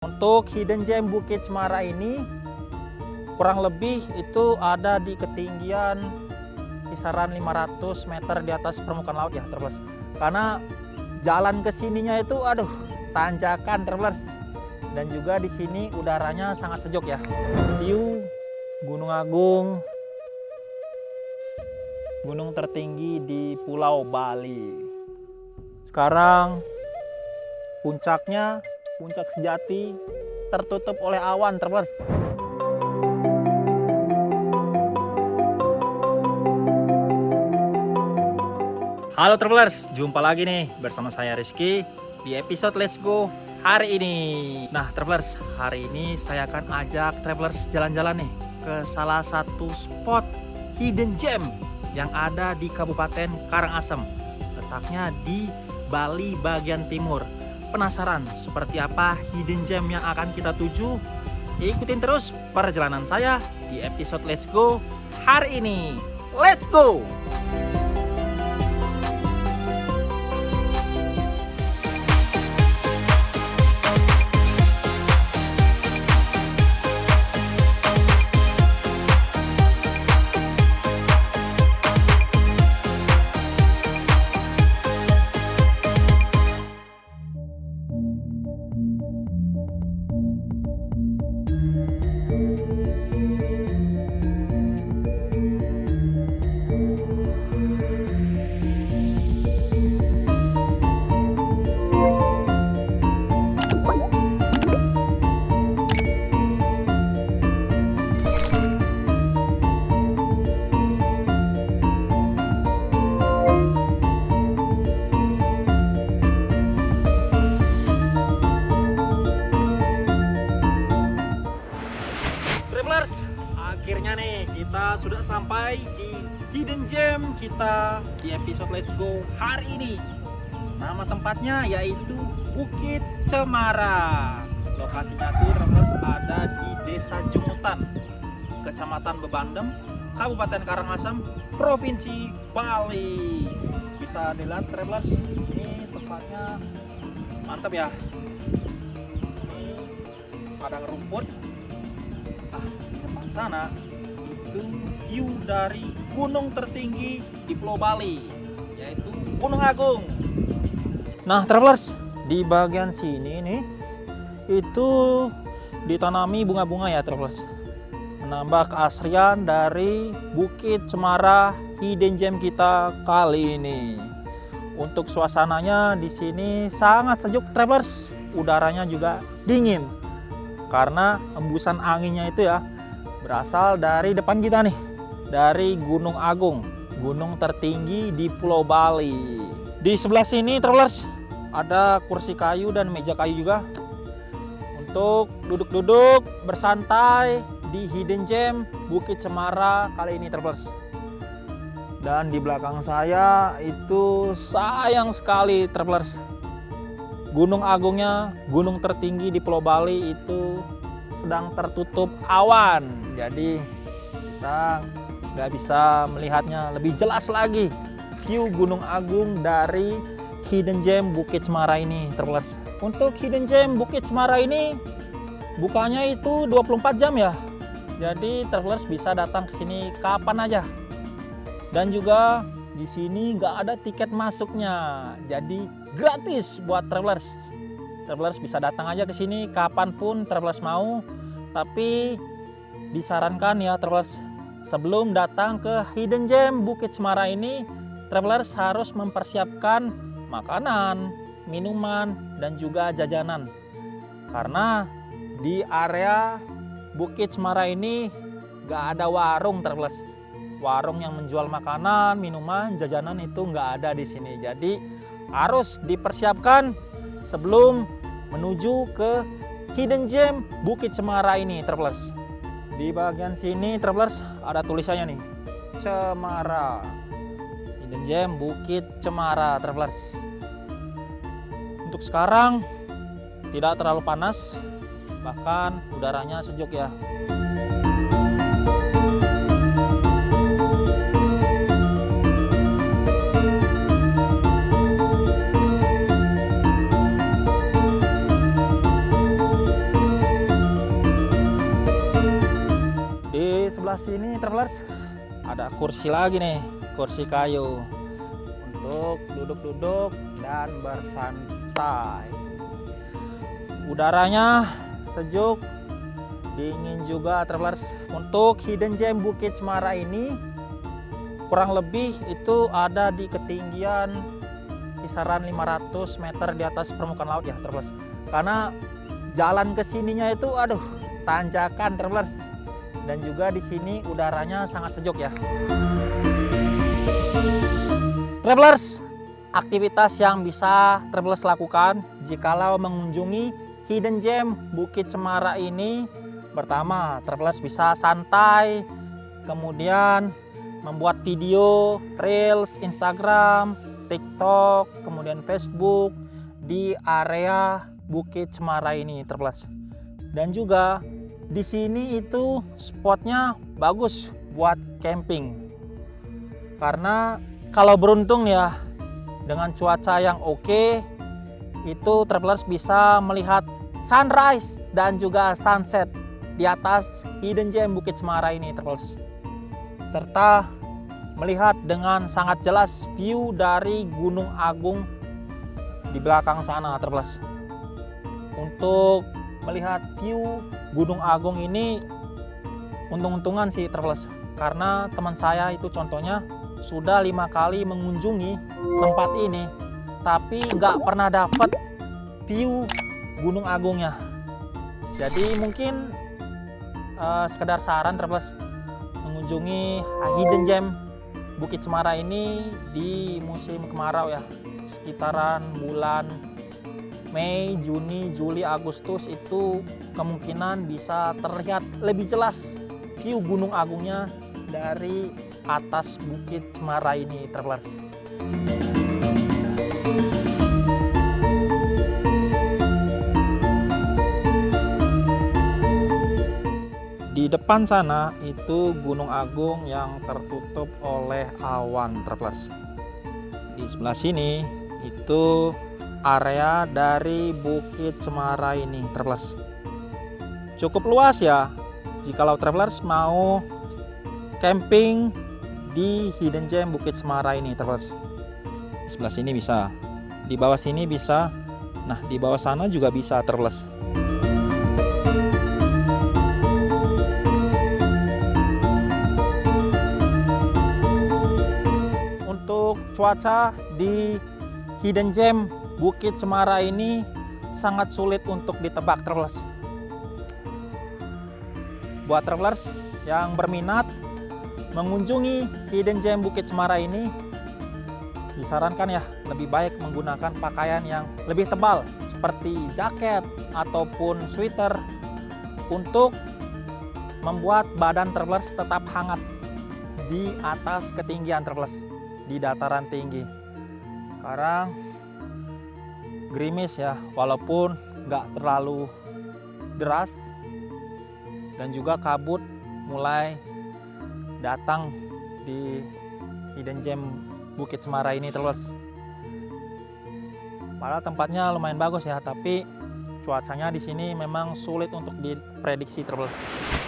Untuk hidden gem Bukit Cemara ini kurang lebih itu ada di ketinggian kisaran 500 meter di atas permukaan laut ya, Travelers. Karena jalan ke sininya itu tanjakan, Travelers. Dan juga di sini udaranya sangat sejuk ya. View Gunung Agung, gunung tertinggi di Pulau Bali. Sekarang puncaknya, puncak sejati, tertutup oleh awan, Travelers. Halo Travelers, jumpa lagi nih bersama saya Rizky di episode Let's Go hari ini. Nah Travelers, hari ini saya akan ajak Travelers jalan-jalan nih ke salah satu spot hidden gem yang ada di Kabupaten Karangasem. Letaknya di Bali bagian timur. Penasaran seperti apa hidden gem yang akan kita tuju? Ikutin terus perjalanan saya di episode Let's Go hari ini. Let's go! Travelers, akhirnya nih kita sudah sampai di hidden gem kita di episode Let's Go hari ini. Nama tempatnya yaitu Bukit Cemara. Lokasinya tuh Travelers ada di Desa Jungutan, Kecamatan Bebandem, Kabupaten Karangasem, Provinsi Bali. Bisa dilihat Travelers, ini tempatnya mantap ya. Ini padang rumput. Depan sana itu view dari gunung tertinggi di Pulau Bali, yaitu Gunung Agung. Nah Travelers, di bagian sini nih itu ditanami bunga-bunga ya Travelers, menambah keasrian dari Bukit Cemara hidden gem kita kali ini. Untuk suasananya di sini sangat sejuk Travelers, udaranya juga dingin karena embusan anginnya itu ya berasal dari depan kita nih, dari Gunung Agung, gunung tertinggi di Pulau Bali. Di sebelah sini Travelers ada kursi kayu dan meja kayu juga untuk duduk-duduk bersantai di hidden gem Bukit Cemara kali ini Travelers. Dan di belakang saya itu sayang sekali Travelers, Gunung Agungnya, gunung tertinggi di Pulau Bali itu sedang tertutup awan. Jadi kita nggak bisa melihatnya lebih jelas lagi view Gunung Agung dari hidden gem Bukit Cemara ini Travelers. Untuk hidden gem Bukit Cemara ini bukanya itu 24 jam ya. Jadi Travelers bisa datang ke sini kapan aja. Dan juga di sini nggak ada tiket masuknya. Jadi gratis buat Travelers. Travelers bisa datang aja ke sini kapanpun Travelers mau. Tapi disarankan ya Travelers, sebelum datang ke hidden gem Bukit Cemara ini, Travelers harus mempersiapkan makanan, minuman, dan juga jajanan. Karena di area Bukit Cemara ini gak ada warung Travelers. Warung yang menjual makanan, minuman, jajanan itu gak ada di sini. Jadi harus dipersiapkan sebelum menuju ke hidden gem Bukit Cemara ini Travelers. Di bagian sini Travelers ada tulisannya nih, Cemara, hidden gem Bukit Cemara Travelers. Untuk sekarang tidak terlalu panas, bahkan udaranya sejuk ya. sebelah sini travelers ada kursi lagi nih, kursi kayu untuk duduk-duduk dan bersantai. Udaranya sejuk, dingin juga travelers. Untuk Hidden Gem Bukit Cemara ini kurang lebih itu ada di ketinggian kisaran 500 meter di atas permukaan laut ya travelers. Karena jalan ke sininya itu aduh tanjakan travelers. Dan juga di sini udaranya sangat sejuk ya. Travelers, aktivitas yang bisa travelers lakukan jikalau mengunjungi Hidden Gem Bukit Cemara ini, pertama travelers bisa santai, kemudian membuat video, reels, Instagram, TikTok, kemudian Facebook di area Bukit Cemara ini travelers. Dan juga di sini itu spotnya bagus buat camping. Karena kalau beruntung ya dengan cuaca yang oke, itu travelers bisa melihat sunrise dan juga sunset di atas Hidden Gem Bukit Cemara ini travelers. Serta melihat dengan sangat jelas view dari Gunung Agung di belakang sana travelers. Untuk melihat view Gunung Agung ini untung-untungan sih travelers, karena teman saya itu contohnya sudah 5 kali mengunjungi tempat ini tapi nggak pernah dapat view Gunung Agungnya. Jadi mungkin sekedar saran travelers mengunjungi Hidden Gem Bukit Cemara ini di musim kemarau ya, sekitaran bulan Mei, Juni, Juli, Agustus itu kemungkinan bisa terlihat lebih jelas view Gunung Agungnya dari atas Bukit Cemara ini travelers. Di depan sana itu Gunung Agung yang tertutup oleh awan travelers. Di sebelah sini itu area dari Bukit Cemara ini travelers. Cukup luas ya jikalau travelers mau camping di Hidden Gem Bukit Cemara ini travelers. Di sebelah sini bisa, di bawah sini bisa, nah di bawah sana juga bisa travelers. Untuk cuaca di Hidden Gem Bukit Cemara ini sangat sulit untuk ditebak travelers. Buat travelers yang berminat mengunjungi Hidden Gem Bukit Cemara ini, disarankan ya lebih baik menggunakan pakaian yang lebih tebal seperti jaket ataupun sweater untuk membuat badan travelers tetap hangat di atas ketinggian travelers, di dataran tinggi. Sekarang gerimis ya, walaupun nggak terlalu deras, dan juga kabut mulai datang di Hidden Gem Bukit Cemara ini travelers. Padahal tempatnya lumayan bagus ya, tapi cuacanya di sini memang sulit untuk diprediksi travelers.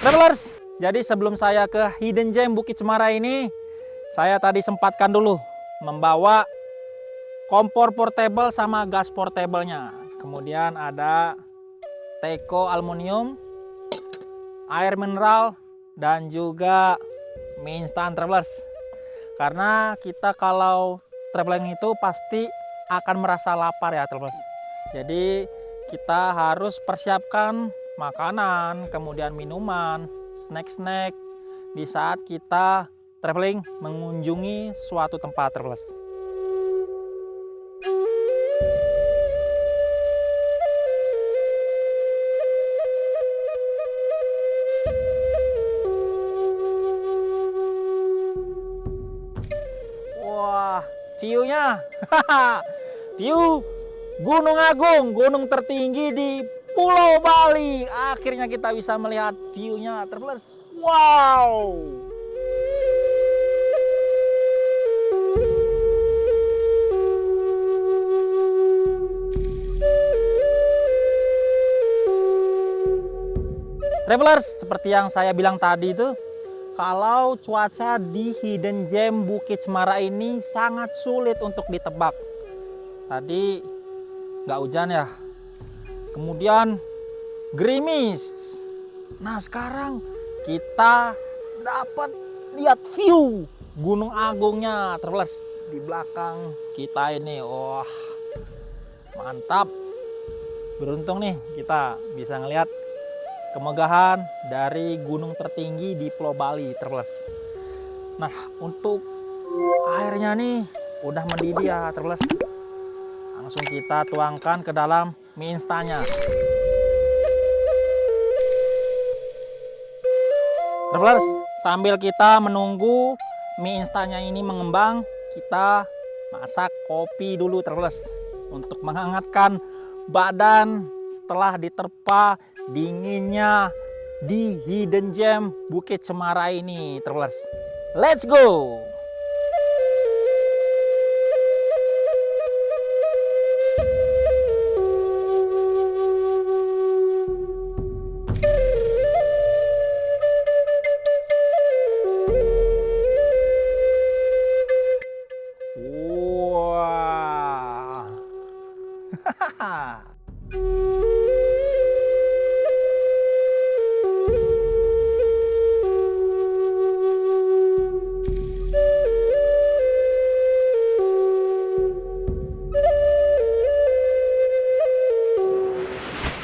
Travelers, jadi sebelum saya ke Hidden Gem Bukit Cemara ini, saya tadi sempatkan dulu membawa kompor portable sama gas portable-nya. Kemudian ada teko aluminium, air mineral, dan juga mie instan travelers. Karena kita kalau traveling itu pasti akan merasa lapar ya travelers. Jadi kita harus persiapkan makanan, kemudian minuman, snack-snack di saat kita traveling mengunjungi suatu tempat travelers. View-nya, view Gunung Agung, gunung tertinggi di Pulau Bali. Akhirnya kita bisa melihat view-nya travelers. Wow! Travelers, seperti yang saya bilang tadi itu, kalau cuaca di Hidden Gem Bukit Cemara ini sangat sulit untuk ditebak. Tadi nggak hujan ya, kemudian gerimis. Nah sekarang kita dapat lihat view Gunung Agungnya terbelas di belakang kita ini. Wah mantap, beruntung nih kita bisa ngelihat kemegahan dari gunung tertinggi di Pulau Bali terbelas. Nah untuk airnya nih udah mendidih ya terbelas. Langsung kita tuangkan ke dalam mie instannya. Travelers, sambil kita menunggu mie instannya ini mengembang, kita masak kopi dulu travelers untuk menghangatkan badan setelah diterpa dinginnya di Hidden Gem Bukit Cemara ini travelers. Let's go!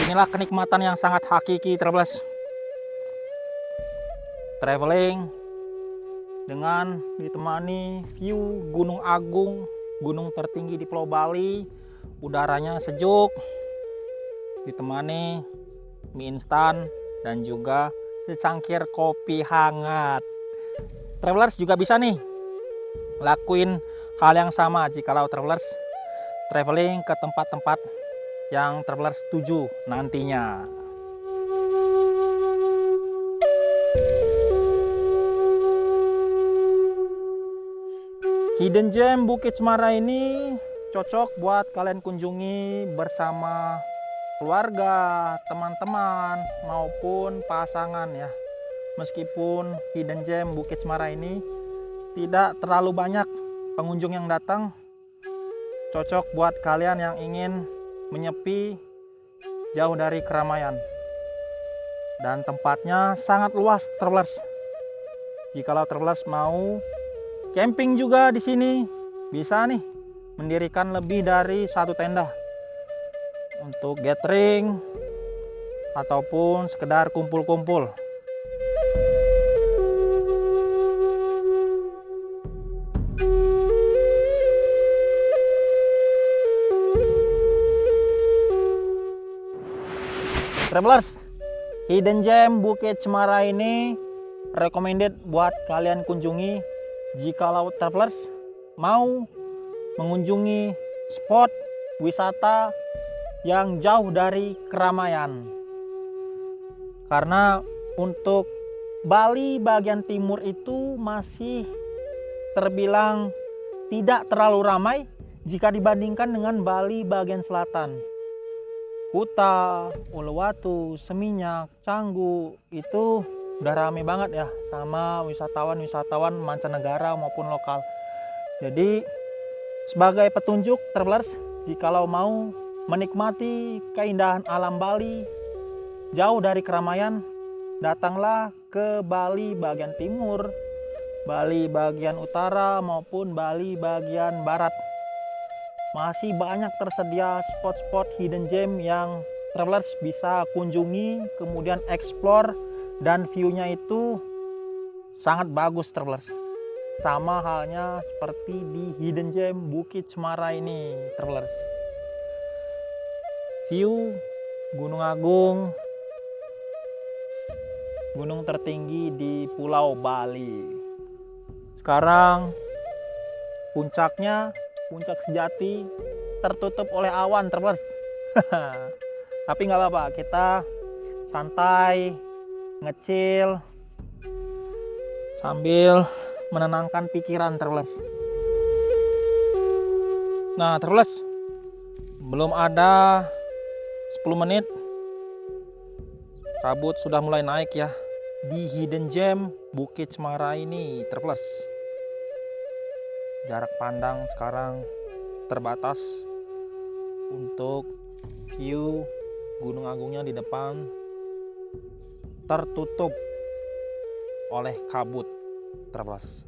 Inilah kenikmatan yang sangat hakiki travelers. Traveling dengan ditemani view Gunung Agung, gunung tertinggi di Pulau Bali. Udaranya sejuk, ditemani mie instan dan juga secangkir kopi hangat. Travelers juga bisa nih lakuin hal yang sama jikalau travelers traveling ke tempat-tempat yang travelers tuju nantinya. Hidden Gem Bukit Cemara ini cocok buat kalian kunjungi bersama keluarga, teman-teman maupun pasangan ya. Meskipun Hidden Gem Bukit Cemara ini tidak terlalu banyak pengunjung yang datang, cocok buat kalian yang ingin menyepi jauh dari keramaian. Dan tempatnya sangat luas travelers. Jikalau travelers mau camping juga di sini, bisa nih mendirikan lebih dari satu tenda untuk gathering ataupun sekedar kumpul-kumpul. Travelers, Hidden Gem Bukit Cemara ini recommended buat kalian kunjungi jikalau travelers mau mengunjungi spot wisata yang jauh dari keramaian. Karena untuk Bali bagian timur itu masih terbilang tidak terlalu ramai jika dibandingkan dengan Bali bagian selatan. Kuta, Uluwatu, Seminyak, Canggu itu udah rame banget ya sama wisatawan-wisatawan mancanegara maupun lokal. Jadi sebagai petunjuk travelers, jikalau mau menikmati keindahan alam Bali jauh dari keramaian, datanglah ke Bali bagian timur, Bali bagian utara maupun Bali bagian barat. Masih banyak tersedia spot-spot hidden gem yang travelers bisa kunjungi, kemudian explore, dan view-nya itu sangat bagus travelers. Sama halnya seperti di Hidden Gem Bukit Cemara ini travelers. View Gunung Agung, gunung tertinggi di Pulau Bali. Sekarang puncaknya, puncak sejati, tertutup oleh awan travelers. Tapi nggak apa-apa, kita santai, ngecil, sambil menenangkan pikiran travelers. Nah travelers, belum ada 10 menit kabut sudah mulai naik ya. di Hidden Gem Bukit Cemara ini, travelers. Jarak pandang sekarang terbatas untuk view Gunung Agungnya di depan tertutup oleh kabut, travelers.